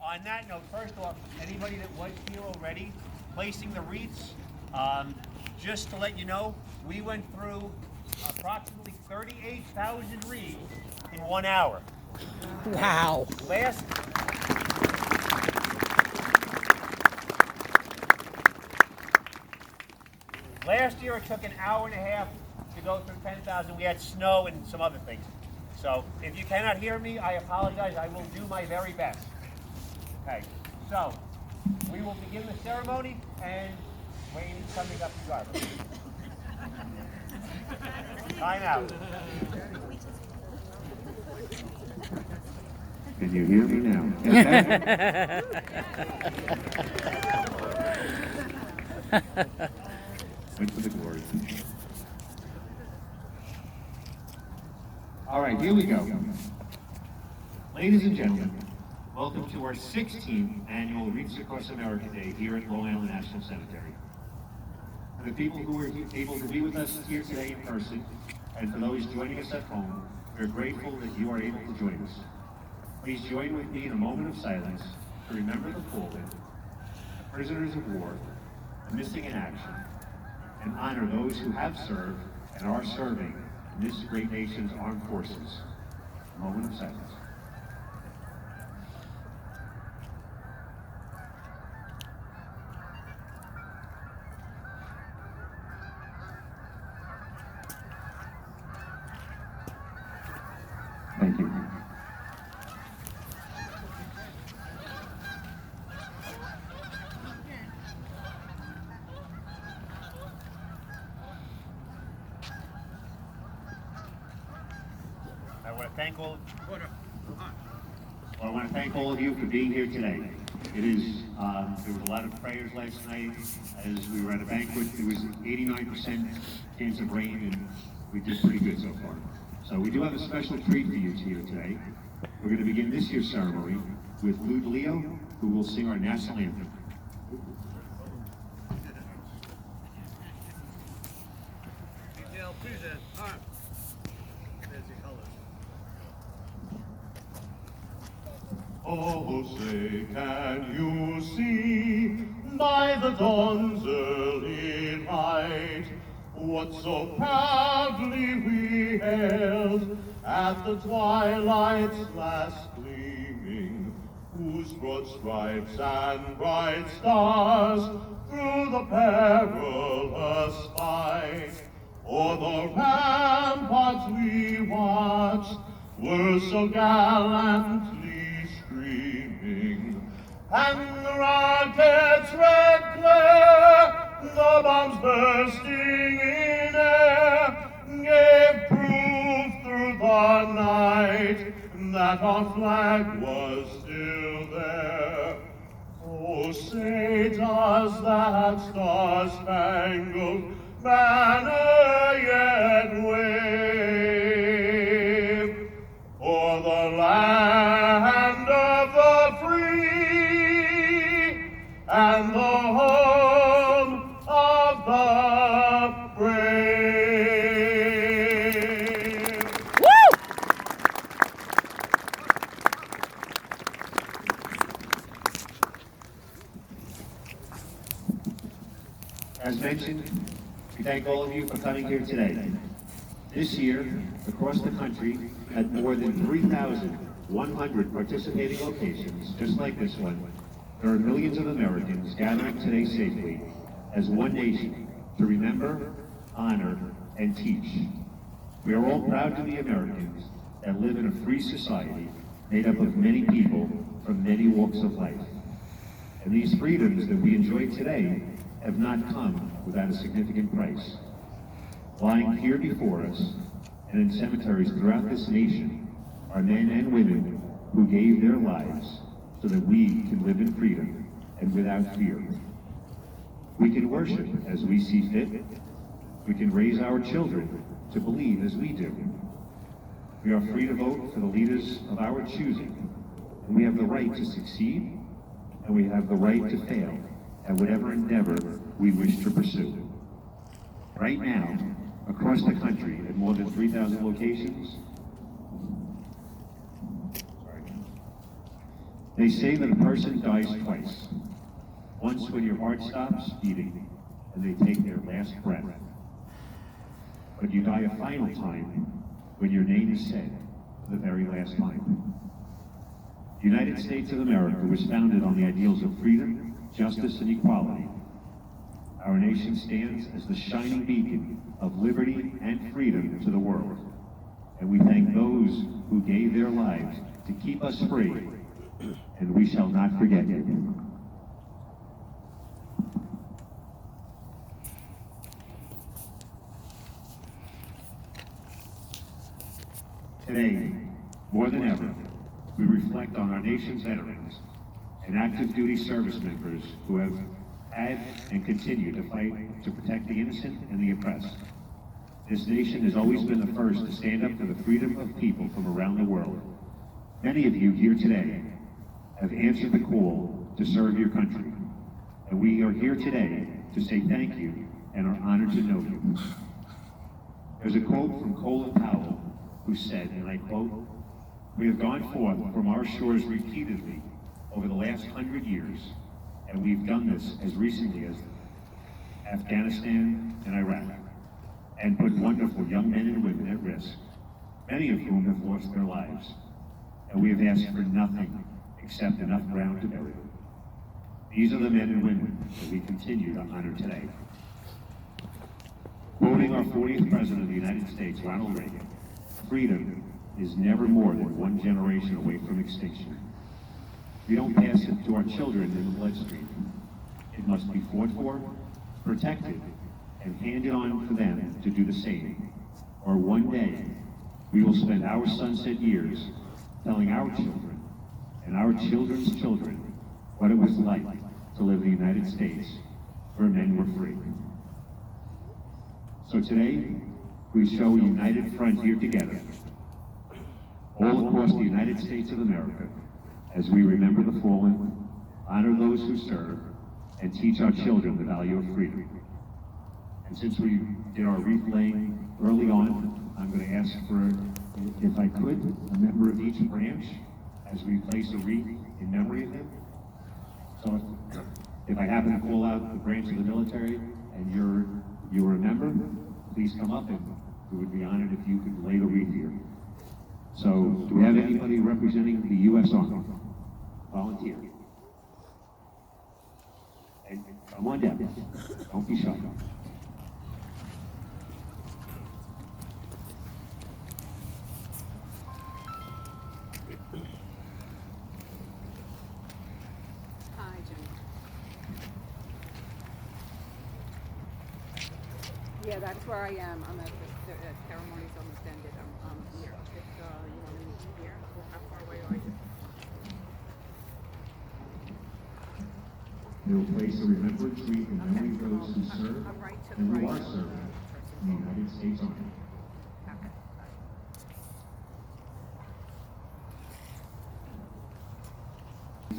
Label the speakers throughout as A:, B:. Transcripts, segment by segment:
A: on that note, first off, anybody that was here already, placing the wreaths, just to let you know, we went through approximately 38,000 wreaths in 1 hour.
B: Wow.
A: Last year it took an hour and a half to go through 10,000. We had snow and some other things. So if you cannot hear me, I apologize. I will do my very best. Okay, so we will begin the ceremony, and Wayne is coming up to guard. Time out.
C: Can you hear me now? Went for the glory. All right, here we go. Ladies and gentlemen, welcome to our 16th annual Wreaths Across America Day here at Long Island National Cemetery. For the people who are able to be with us here today in person, and for those joining us at home, we're grateful that you are able to join us. Please join with me in a moment of silence to remember the fallen, the prisoners of war, the missing in action, and honor those who have served and are serving in this great nation's armed forces. A moment of silence. Thank you. I want to thank all of you for being here today. It is, there was a lot of prayers last night as we were at a banquet. There was 89% chance of rain, and we did pretty good so far. So we do have a special treat for you here today. We're going to begin this year's ceremony with Lou DeLeo, who will sing our national anthem.
D: Oh, say, can you see by the dawn's early light what so proudly we hailed at the twilight's last gleaming, whose broad stripes and bright stars through the perilous fight o'er the ramparts we watched were so gallantly streaming, and the rocket's red glare, the bombs bursting in air, gave proof through the night that our flag was still there. Oh, say does that star-spangled banner yet wave o'er the land of the free and the home of the brave?
C: As mentioned, we thank all of you for coming here today. This year, across the country, at more than 3,100 participating locations, just like this one, there are millions of Americans gathering today safely as one nation to remember, honor, and teach. We are all proud to be Americans and live in a free society made up of many people from many walks of life. And these freedoms that we enjoy today have not come without a significant price. Lying here before us and in cemeteries throughout this nation are men and women who gave their lives so that we can live in freedom and without fear. We can worship as we see fit. We can raise our children to believe as we do. We are free to vote for the leaders of our choosing, and we have the right to succeed, and we have the right to fail at whatever endeavor we wish to pursue. Right now, across the country at more than 3,000 locations, They say that a person dies twice. Once when your heart stops beating and they take their last breath. But you die a final time when your name is said for the very last time. The United States of America was founded on the ideals of freedom, justice, and equality. Our nation stands as the shining beacon of liberty and freedom to the world. And we thank those who gave their lives to keep us free, and we shall not forget you. Today, more than ever, we reflect on our nation's veterans and active duty service members who have had and continue to fight to protect the innocent and the oppressed. This nation has always been the first to stand up for the freedom of people from around the world. Many of you here today have answered the call to serve your country, and we are here today to say thank you and are honored to know you. There's a quote from Colin Powell who said, and I quote, "We have gone forth from our shores repeatedly over the last 100 years, and we've done this as recently as Afghanistan and Iraq, and put wonderful young men and women at risk, many of whom have lost their lives, and we have asked for nothing except enough ground to bury them." These are the men and women that we continue to honor today. Quoting our 40th President of the United States, Ronald Reagan, "Freedom is never more than one generation away from extinction. We don't pass it to our children in the bloodstream. It must be fought for, protected, and handed on for them to do the same. Or one day, we will spend our sunset years telling our children and our children's children what it was like to live in the United States where men were free." So today, we show a united front here together, all across the United States of America, as we remember the fallen, honor those who serve, and teach our children the value of freedom. And since we did our wreath laying early on, I'm going to ask for, if I could, a member of each branch as we place a wreath in memory of him. So if I happen to call out the branch of the military and you're a member, please come up, and we would be honored if you could lay the wreath here. So do we have anybody representing the U.S. Army? Volunteer. And come on down. Don't be shy.
E: Hi, Jenny. Yeah, that's where I am. I'm at the ceremony's almost ended. I'm here. If you want to meet me here, how far away are you?
C: We will place a remembrance wreath in memory of those who serve
E: I'm right to the
C: and who
E: right.
C: are serving in the United States Army.
E: Okay.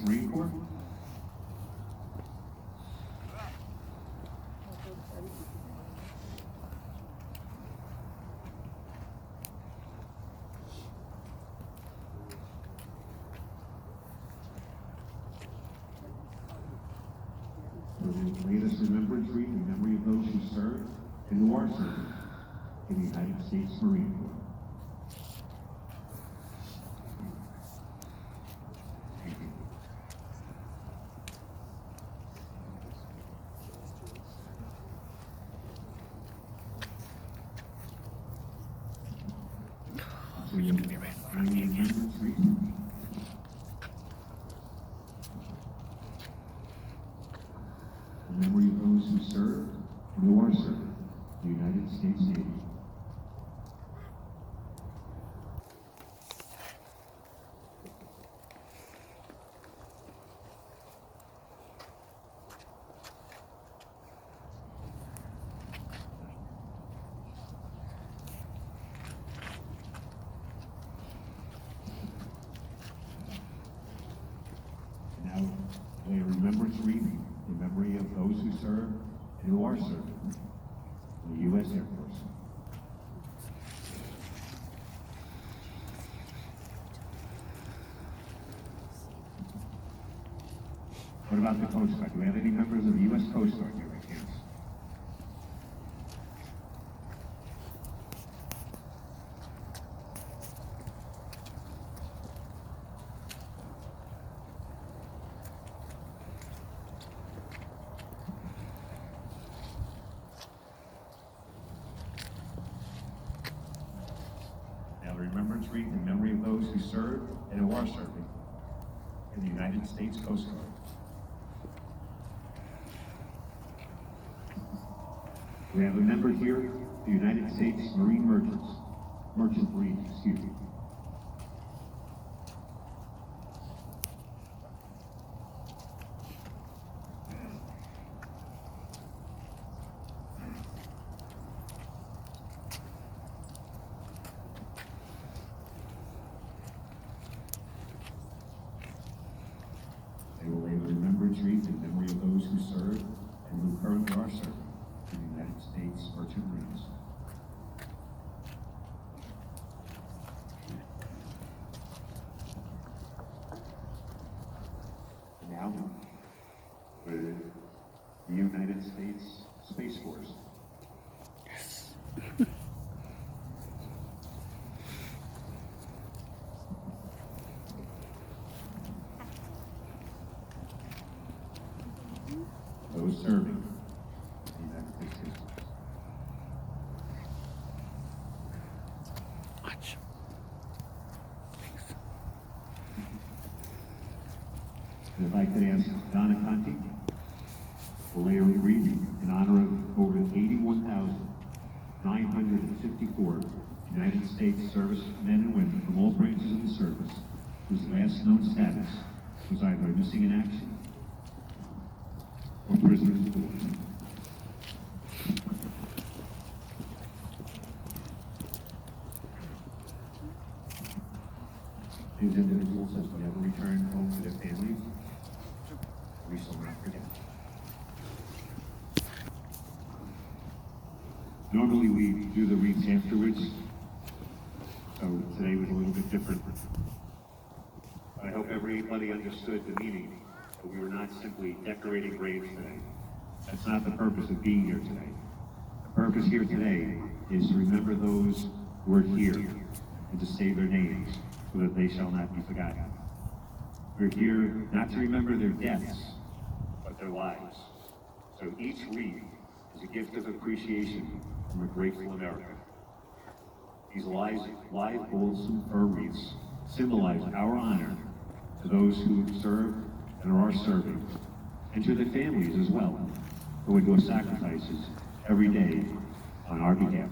C: Marine Corps. We will lay this remembrance wreath in memory of those who serve and who are serving in the United States Marine Corps. Thank you. So you'll be right in the remembrance wreath. In memory of those who serve and who are serving the United States Navy. Now, lay a remembrance wreath in memory of those who serve and who are serving in the U.S. Air Force. What about the Coast Guard? Do we have any members of the U.S. Coast Guard here by chance? Now, the remembrance wreath in memory of those who served and who are serving in the United States Coast Guard. We have a member here, the United States Marine Merchant Marine, excuse me. They will lay the remembrance wreath in memory of those who served and who currently are serving in the United States Merchant Marines. And now, with the United States Space Force. Those serving the United States Space Force.
B: Watch.
C: And if I could ask Donna Conti to lay a wreath in honor of over 81,954 United States servicemen and women from all branches of the service whose last known status was either missing in action or prisoners of war. These individuals have never returned home to their families. We shall not forget. Normally we do the wreaths afterwards, so today was a little bit different. But I hope everybody understood the meaning, that we were not simply decorating graves today. That's not the purpose of being here today. The purpose here today is to remember those who are here and to say their names so that they shall not be forgotten. We're here not to remember their deaths, but their lives. So each wreath is a gift of appreciation from a grateful America. These live balsam fir wreaths symbolize our honor to those who have served and are serving, and to their families as well, who endure sacrifices every day on our behalf.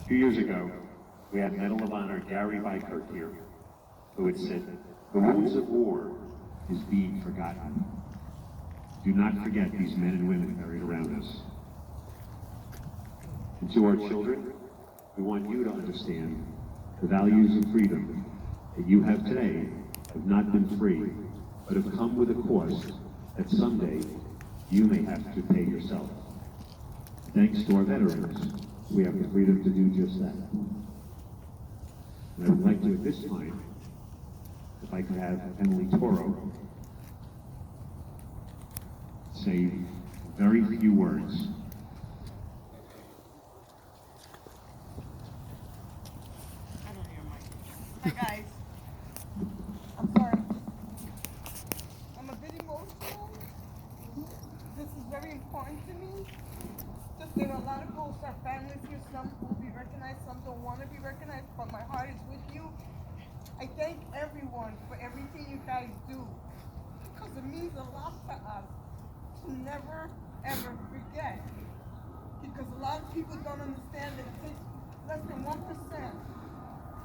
C: 2 years ago, we had Medal of Honor Gary Bykirk here, who had said, "The wounds of war is being forgotten. Do not forget these men and women buried around us." And to our children, we want you to understand the values of freedom that you have today have not been free, but have come with a cost that someday you may have to pay yourself. Thanks to our veterans, we have the freedom to do just that. And I would like to, at this time, if I could have Emily Toro say very few words.
F: Hi guys. I'm sorry. I'm a bit emotional. This is very important to me. Just there are a lot of ghosts, our families here. Some will be recognized, some don't want to be recognized, but my heart is with you. I thank everyone for everything you guys do, because it means a lot to us to never ever forget. Because a lot of people don't understand that it takes less than 1%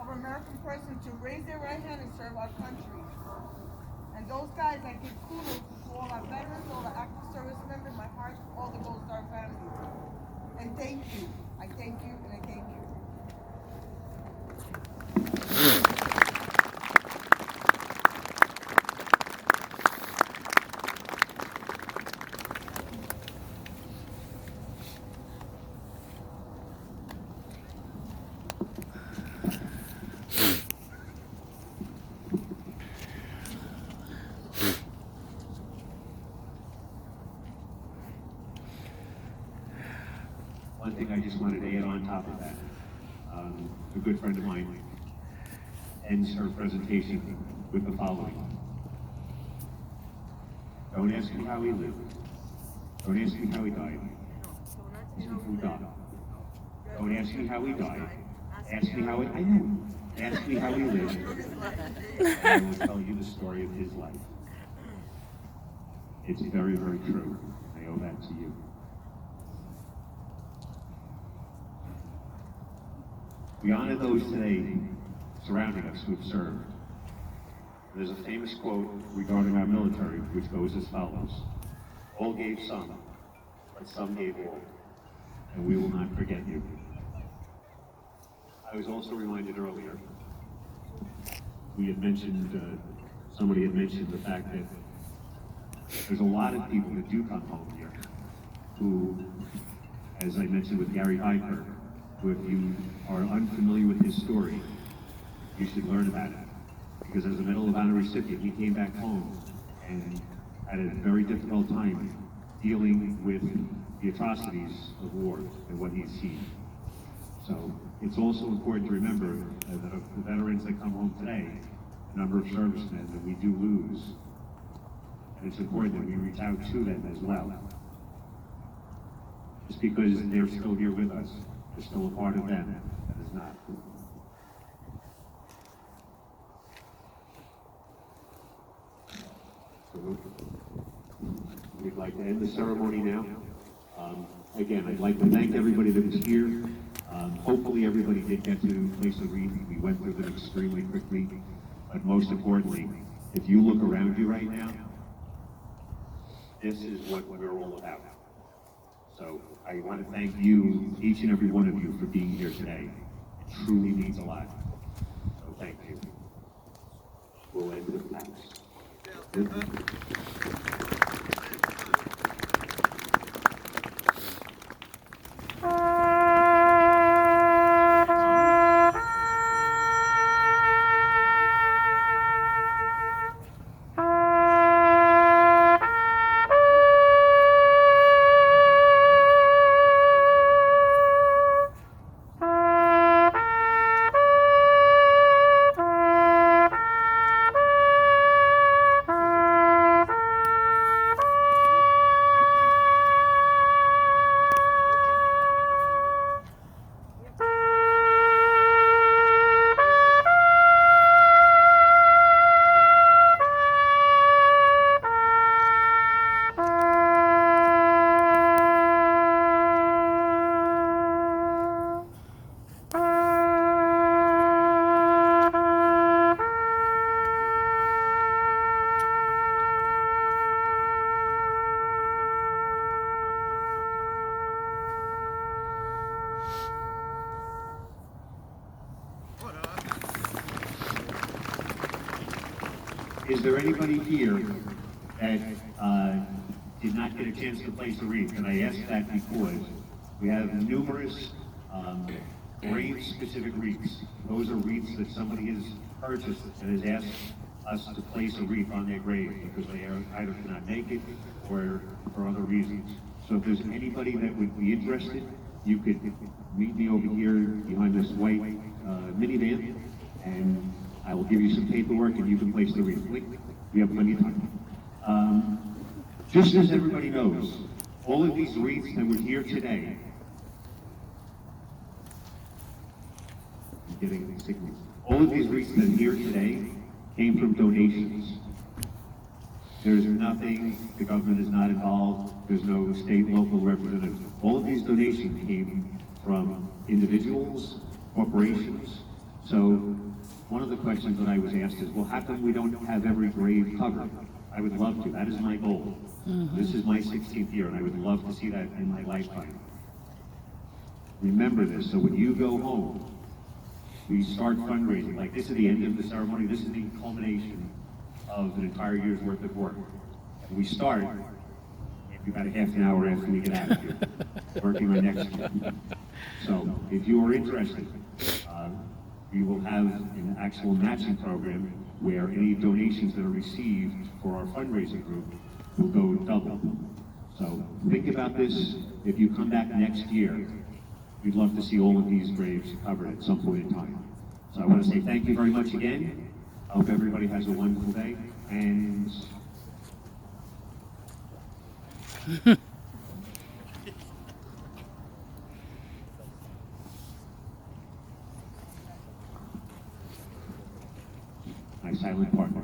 F: of American person to raise their right hand and serve our country. And those guys, I give kudos to all our veterans, all the active service members, my heart, all the Gold Star families. And thank you. I thank you and I thank you.
C: just wanted to add on top of that. A good friend of mine ends her presentation with the following. Don't ask me how he lived. Don't ask me how he died. Ask me who died. Don't ask me how he died. Ask me how he, I know. Ask me how he lived. And I will tell you the story of his life. It's very, very true. I owe that to you. We honor those today surrounding us who have served. There's a famous quote regarding our military which goes as follows. All gave some, but some gave all. And we will not forget you. I was also reminded earlier, we had mentioned, somebody had mentioned the fact that there's a lot of people that do come home here who, as I mentioned with Gary Hyper, who if you are unfamiliar with his story, you should learn about it. Because as a Medal of Honor recipient, he came back home and had a very difficult time dealing with the atrocities of war and what he's seen. So it's also important to remember that of the veterans that come home today, a number of servicemen that we do lose, and it's important that we reach out to them as well. Just because they're still here with us, they're still a part of them, that is not. So we'd like to end the ceremony now. Again, I'd like to thank everybody that was here. Hopefully everybody did get to place a wreath. We went through them extremely quickly. But most importantly, if you look around you right now, this is what we're all about. So I want to thank you, each and every one of you, for being here today. It truly means a lot. So thank you. We'll end with thanks. Is there anybody here that did not get a chance to place a wreath? And I ask that because we have numerous grave-specific wreaths. Those are wreaths that somebody has purchased and has asked us to place a wreath on their grave because they are either cannot make it or for other reasons. So if there's anybody that would be interested, you could meet me over here behind this white minivan, and I will give you some paperwork and you can place the wreath. We have plenty of time. Just as everybody knows, all of these wreaths that were here today, I'm getting signals. All of these wreaths that are here today came from donations. There's nothing, the government is not involved, there's no state, local representative. All of these donations came from individuals, corporations. So one of the questions that I was asked is, well, how come we don't have every grave covered? I would love to. That is my goal. This is my 16th year, and I would love to see that in my lifetime. Remember this, so when you go home, we start fundraising. Like, this is the end of the ceremony. This is the culmination of an entire year's worth of work. And we start maybe about a half an hour after we get out of here, working on next year. So if you are interested, we will have an actual matching program where any donations that are received for our fundraising group will go double. So think about this. If you come back next year, we'd love to see all of these graves covered at some point in time. So I want to say thank you very much again. I hope everybody has a wonderful day, and my silent partner.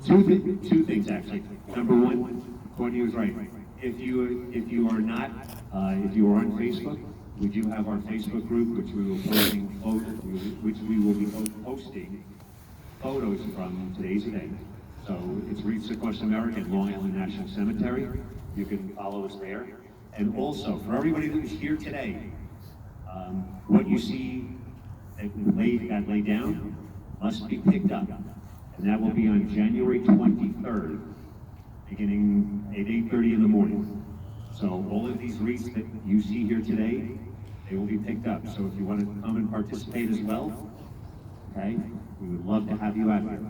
C: Two things actually. Number one, Courtney was right. If you are not, if you are on Facebook, we do have our Facebook group, which we will be posting photos from today's event. So it's Wreaths Across America at Long Island National Cemetery. You can follow us there. And also, for everybody that was here today, what you see that got laid down must be picked up. And that will be on January 23rd, beginning at 8:30 in the morning. So all of these wreaths that you see here today, they will be picked up. So if you want to come and participate as well, okay, we would love to have you out here.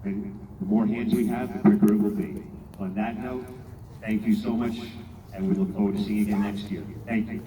C: And the more hands we have, the quicker it will be. On that note, thank you so much, and we look forward to seeing you again next year. Thank you.